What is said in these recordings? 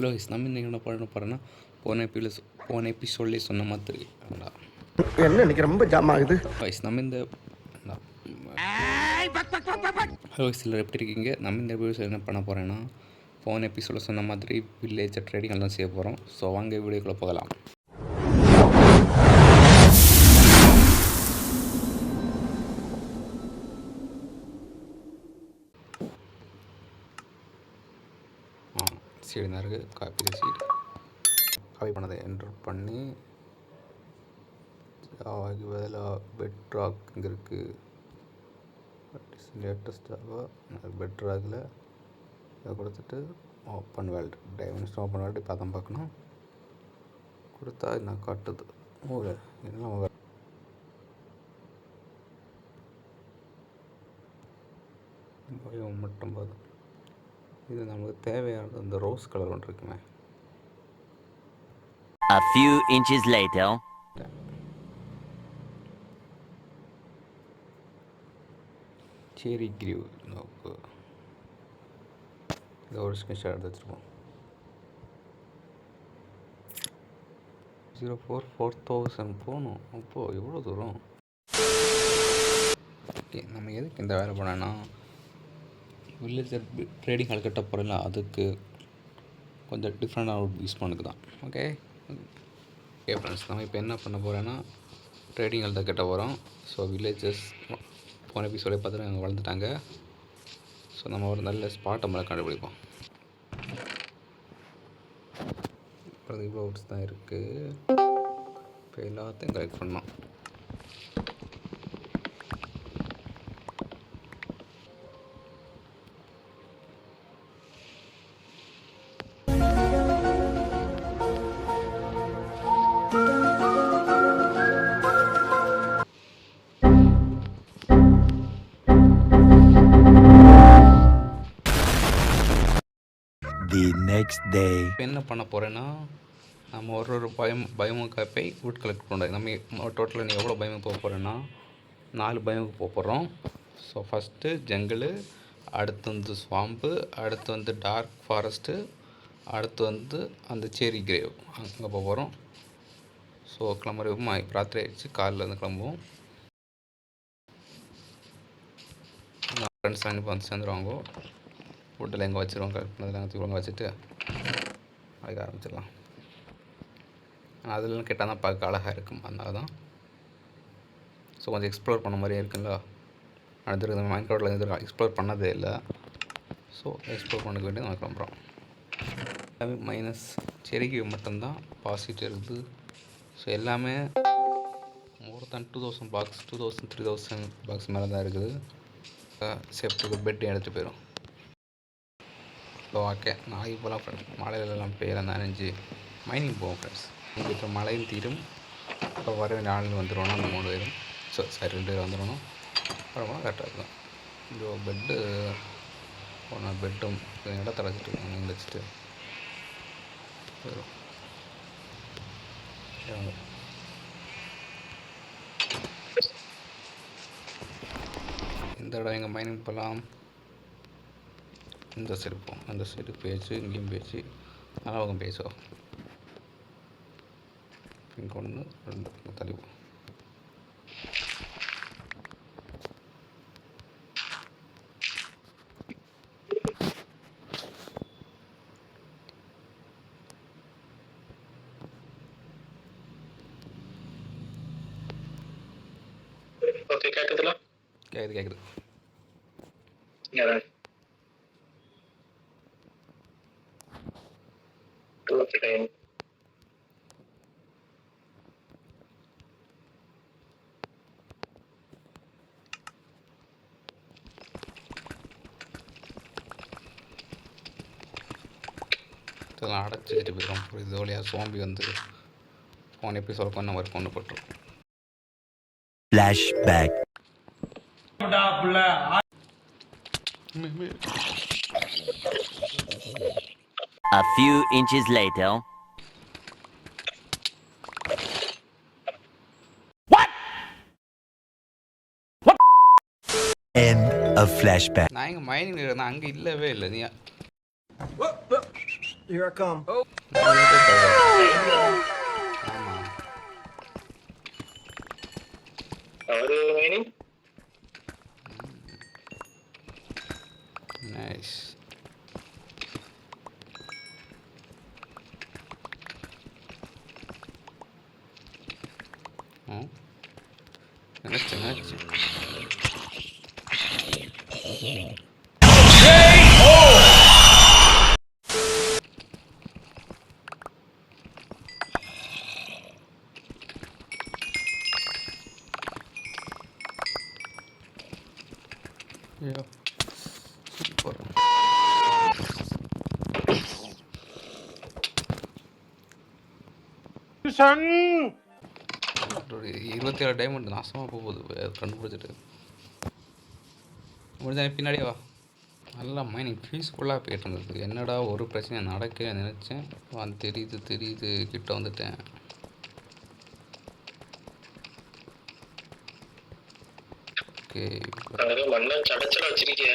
Hello guys, நம்ம இன்னைக்கு என்ன பண்ண போகிறோன்னா போன எபிசோட்லேயே சொன்ன மாதிரி என்ன இன்னைக்கு ரொம்ப ஜாம் ஆகுது. கைஸ் நம்ம இந்த ஹலோ கைஸ், எல்லோரும் எப்படி இருக்கீங்க? நம்ம இந்த எபிசோட் என்ன பண்ண போகிறேன்னா போன எபிசோடில் சொன்ன மாதிரி வில்லேஜ் ட்ரேடிங் எல்லாம் செய்ய போகிறோம். ஸோ வாங்க வீடியோக்குள்ளே போகலாம். சீடு தான் இருக்குது. காப்பி சீடு காப்பி பண்ணதை என்டர் பண்ணி ஜாவாக்கு பதிலாக பெட் ராக் இங்கே இருக்குது. லேட்டஸ்ட்டாக பெட் ராக்கில் இதை கொடுத்துட்டு open world dimension open world இப்போ தான் பார்க்கணும். கொடுத்தா என்ன காட்டுது? என்ன மட்டும் போதும். இது நமக்கு தேவையானது அந்த ரோஸ் கலர் ஒன்று இருக்குமே. A few inches later. செரி கிரீவ் நமக்கு இதை ஒரு ஸ்கிரீன்ஷாட் எடுத்து வச்சுருப்போம். 4000 போகணும். அப்போது எவ்வளோ தூரம்? ஓகே, நம்ம எதுக்கு இந்த வேலை பண்ணோன்னா வில்லேஜர் ட்ரேடிங் ஹால் கட்ட போகிறோம்ல, அதுக்கு கொஞ்சம் டிஃப்ரெண்டான ஒரு யூஸ் பண்ணுக்கு தான். ஓகே ஃப்ரெண்ட்ஸ், நம்ம இப்போ என்ன பண்ண போகிறோன்னா ட்ரேடிங் ஹால் தான் கட்ட போகிறோம். ஸோ வில்லேஜஸ் போன எபிசோடே பார்த்துட்டு அங்கே வளர்ந்துட்டாங்க. ஸோ நம்ம ஒரு நல்ல ஸ்பாட்டை மேலே கண்டுபிடிப்போம். அப்புறம் இவ்வளோ அவுட்ஸ் தான் இருக்குது. இப்போ எல்லாத்தையும் கலெக்ட் பண்ணோம். The next day. இப்போ என்ன பண்ண போகிறேன்னா நம்ம ஒரு பயோமுக்காப்பை வுட் கலெக்ட் பண்ணுறோம். நம்ம டோட்டலாக நீங்கள் எவ்வளோ பயமுக்கு போக போகிறோன்னா 4 பயமுக்கு போக போகிறோம். ஸோ ஃபஸ்ட்டு ஜங்கிளு, அடுத்து வந்து ஸ்வாம்பு, அடுத்து வந்து டார்க் ஃபாரஸ்ட்டு, அடுத்து வந்து அந்த சேரி கிரேவ் அங்கே போக போகிறோம். ஸோ கிளம்புறமா இப்போ ராத்திரி ஆகிடுச்சு. காலையில் வந்து கிளம்புவோம். ஃப்ரெண்ட்ஸ் இப்போ வந்து சேர்ந்துருவாங்க. ஃபுட்டில் எங்கே வச்சுருவோம், கரெக்ட் பண்ணதில் எங்கே ஒழுங்காக வச்சுட்டு அதுக்கு ஆரம்பிச்சிடலாம். அதெல்லாம் கேட்டால் தான் பார்க்க அழகாக இருக்கும். அதனால தான் ஸோ கொஞ்சம் எக்ஸ்ப்ளோர் பண்ண மாதிரியே இருக்குங்களா. அடுத்து மைண்ட் க்ரௌடில் எதுவும் எக்ஸ்ப்ளோர் பண்ணதே இல்லை. ஸோ எக்ஸ்ப்ளோர் பண்ண வேண்டிய நம்ம கிளம்புறோம். எல்லாமே மைனஸ் செரிக்கு மட்டும்தான் பாசிட்டிவ் இருக்குது. ஸோ எல்லாமே மோர் தேன் 2000 பாக்ஸ் 3000 பாக்ஸ் மேலே தான் இருக்குது. சேஃப்டிக்கு பெட் எடுத்துகிட்டு போயிடும். ஸோ ஓகே, நாளைக்கு போகலாம் ஃப்ரெண்ட்ஸ். மழையிலலாம் பெய்யலாம் நனைஞ்சு மைனிங் போவோம் ஃப்ரெண்ட்ஸ். இப்போ மழையும் தீரும். இப்போ வர 4 வந்துடுவோம்னா அந்த 3 பேரும் சரி 2 பேர் வந்துடணும். அப்புறமா கரெக்டாக இருக்கும். இந்த பெட்டு போனால் பெட்டும் இடத்த வச்சுட்டு நீங்கள் வச்சுட்டு வரும். இந்த இடம் எங்கள் மைனிங் போகலாம். இந்த சைடு போவோம். அந்த சைடு பேச்சு இங்கேயும் பேச்சு நல்லா பேசுவோம். இங்கே 1 2 தள்ளிப்போம். கேட்குது. இதெல்லாம் அடைச்சி வச்சுட்டு போயிடும். இது வழியாக சோம்பி வந்து போன எபிசோட் பண்ண மாதிரி கொண்டு போட்டுரும். Flashback. A few inches later. End of flashback. நான் எங்கள் மைனிங் இருந்தேன், அங்கே இல்லவே இல்லை. நீ Here I come. ஆமாம். அவரு மைனிங் நைஸ். நினச்சேன். ஐயோ சூப்பர். ஒரு 27 டைமண்ட் நாசமாக போகுது கண்டுபிடிச்சிட்டு. முடிஞ்சா பின்னாடியே வா. நல்லா மைனிங் பீஸ்ஃபுல்லாக போயிட்டு இருந்தது. என்னடா ஒரு பிரச்சனை நடக்க நினச்சேன். தெரியுது கிட்ட வந்துட்டேன். ஓகே மண்ணா சடச்சட வச்சிருக்கிய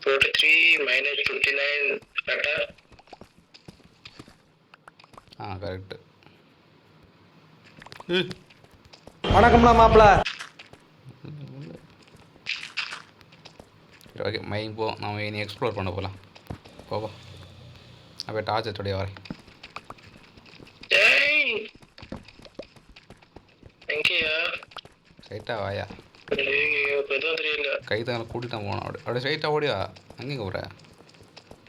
43 minus 59 கரெக்டா? கரெக்டு. வணக்கம்ண்ணா மாப்பிள்ள. சரி ஓகே மைன் போ. நம்ம இனி எக்ஸ்ப்ளோர் பண்ண போகலாம். போவா அப்படியே டார்ச் எடுத்துடைய வரேன். ஏய் எங்கயா ஸ்ட்ரைட்டாக வாயா. எதுவும் தெரியல. கை தான் கூட்டிட்டு தான் போகணும். அப்படியே ஸ்ட்ரைட்டாக ஓடியா. அங்கேங்க போகிற?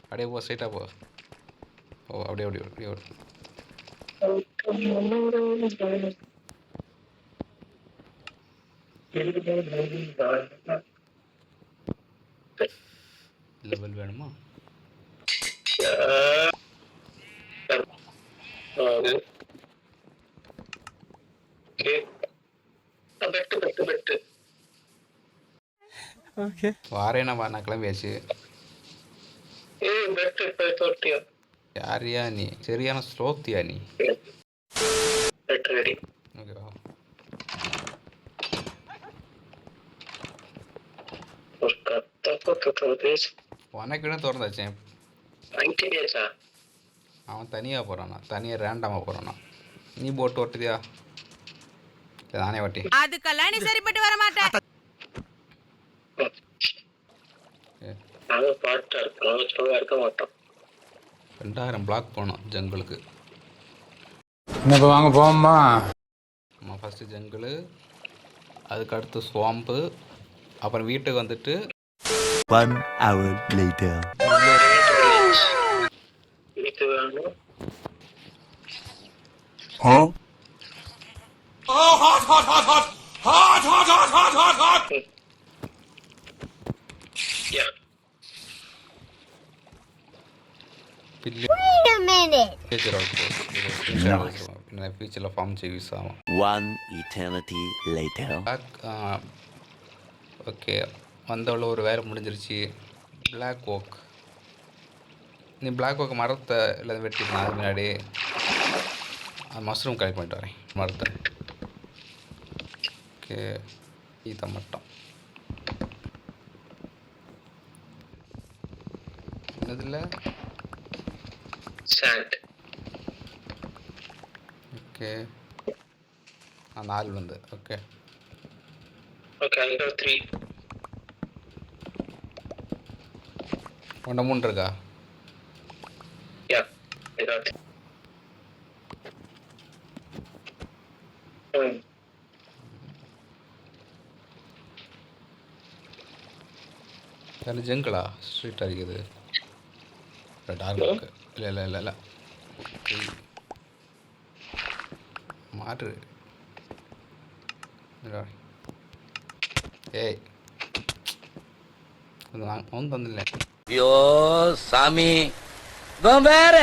அப்படியே போ, ஸ்ட்ரைட்டாக போ. ஓ அப்படியே ஓடு. லெவல் வேணுமா? வாரேனா வா, நான் கிளம்பியாச்சு. யாரியா நீ? சரியான ஸ்லோத்தியா நீ? ஓகேவா? உனக்குன்னு திறந்தாச்சேன். அவன் தனியாக போகிறானா? தனியாக ரேண்டமாக போகிறானா? நீ போட்டு ஓட்டுதியா? நானே ஓட்டி. அதுக்கெல்லாம் நீ சரிப்பட்டு வர மாட்டேன். 2000 பிளாக் போனோம் ஜங்கிளுக்கு. இப்போ வாங்க போவோம்மா. நம்ம ஃபஸ்ட்டு ஜங்கிளு, அதுக்கு அடுத்து ஸ்வாம்பு, அப்புறம் வீட்டுக்கு வந்துட்டு 1 hour later. ஃபியூச்சரில் ஃபார்ம் செய்ய யூஸ் ஆகும். 1 eternity later. ஓகே வந்தவள ஒரு வேலை முடிஞ்சிருச்சு. Black oak. நீ பிளாக் ஓக் மரத்தை இல்லை வெட்டிக்கலாம். அது முன்னாடி மஷ்ரூம் கலெக்ட் பண்ணிட்டு வரேன் மரத்தை. ஓகே இதை மட்டும் என்னதில்லை. ஓகே 4 வந்து ஓகே. ஒன்று 3 இருக்கா? அது ஜங்கிளா ஸ்ட்ரீட் அடிக்குது. டார்க் இல்லை மாற்று. ஏய் அவன் தந்தில்ல. ஐயோ சாமி வேற.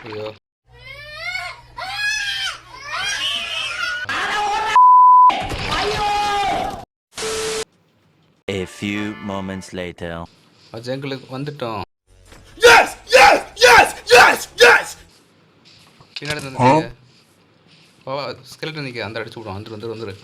ஐயோ A few moments later. ஜங்கிளுக்கு வந்துட்டோம். பின்னாடி வந்து ஸ்கெலட்டன் நிற்க அந்த அடிச்சு விடுவோம். வந்துரு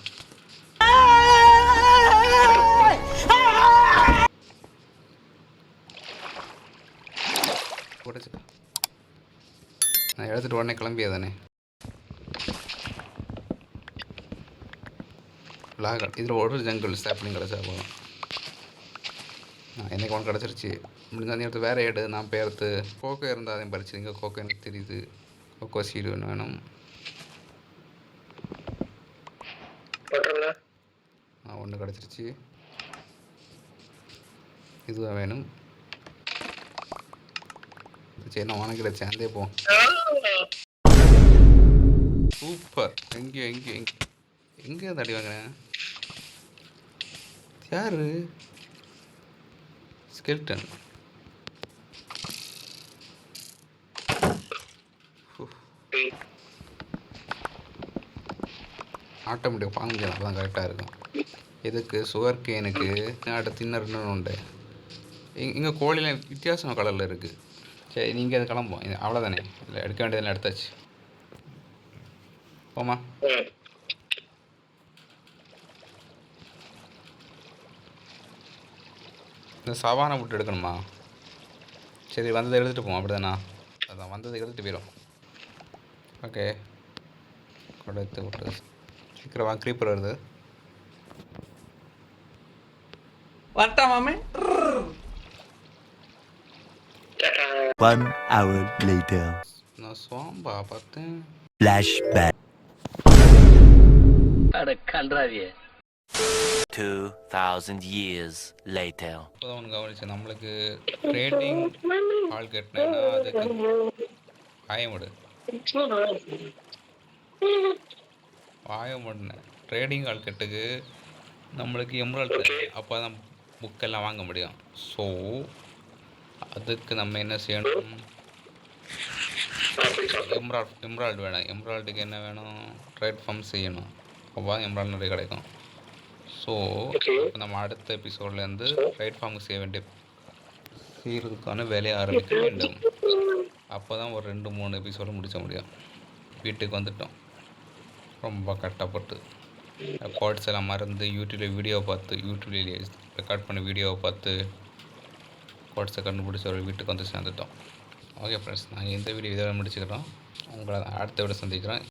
எடுத்துகிட்டு உடனே கிளம்பியா தானே இதில் ஒரு ஜங்கிள் ஸ்டாப்லிங் கிடச்சா போதும். எனக்கு ஒன்று கிடச்சிருச்சு. முடிஞ்சா நீ எடுத்து வேறு எடு, நான் போய் எடுத்து கோகோ இருந்தால் அதையும் பறிச்சுங்க. கோகோ எனக்கு தெரியுது. கோகோ சீடு ஒன்று வேணும். ஒன்று கிடச்சிருச்சு. இதுவாக வேணும். சரி நான் உனக்கு கிடச்சேன் சேர்ந்தே போ. சூப்பர். எங்கேயோ தடி வாங்கினேன். யாரு ஸ்கெல்டன்? ஆட்டோமேட்டிக் வாங்க முடியாது, அப்போ தான் கரெக்டாக இருக்கும். இதுக்கு சுகர் கேனுக்கு அடுத்து தின்னர்னு உண்டு. இங்கே கோழிலாம் வித்தியாசம் கலரில் இருக்குது. சரி நீங்கள் அது கிளம்போம். இது அவ்வளோதானே, இல்லை எடுக்க வேண்டியதெல்லாம் எடுத்தாச்சு. போமா. இந்த சவானை விட்டு எடுக்கணுமா? சரி வந்ததை எடுத்துகிட்டு போவோம். அப்படி தானா? அதான் வந்ததை எடுத்துகிட்டு போயிடும். ஓகே கொடுத்து விட்டு சீக்கிரம் வா. க்ரீப்பர் வருது. வரட்டா மாமே. 1 hour later. நான் சோம்பா பார்த்தேன். Flashback. அட கன்றாவியே. 2000 years later. இப்போதான் ஒன்று கவனிச்சேன். நம்மளுக்கு ட்ரேடிங் ஆள் கட்டினேன்னா அதுக்கு வாயமுடு வாயமுடினேன். ட்ரேடிங் ஆள் கட்டுக்கு நம்மளுக்கு எம்ராய்டு, அப்போ தான் புக்கெல்லாம் வாங்க முடியும். ஸோ அதுக்கு நம்ம என்ன செய்யணும்? எம்ராய்டு வேணும். எம்ராய்டுக்கு என்ன வேணும்? ட்ரேட் ஃபார்ம் செய்யணும். அப்போ தான் எம்ராய்டு நிறைய கிடைக்கும். ஸோ இப்போ நம்ம அடுத்த எபிசோட்லேருந்து ட்ரேட் ஃபார்முக்கு செய்கிறதுக்கான வேலையை ஆரம்பிக்க வேண்டும். அப்போ தான் ஒரு 2-3 எபிசோடு முடிக்க முடியும். வீட்டுக்கு வந்துட்டோம் ரொம்ப கஷ்டப்பட்டு. கோட்ஸ் எல்லாம் மறந்து யூடியூப்பில் வீடியோ பார்த்து, யூடியூப்லேயே ரெக்கார்ட் பண்ணி வீடியோவை பார்த்து கோட்ஸை கண்டுபிடிச்சி ஒரு வீட்டுக்கு வந்து சேர்ந்துட்டோம். ஓகே ஃப்ரெண்ட்ஸ், நாங்கள் இந்த வீடியோ இதோட முடிச்சுக்கிறோம். உங்களை அடுத்த விட சந்திக்கிறோம்.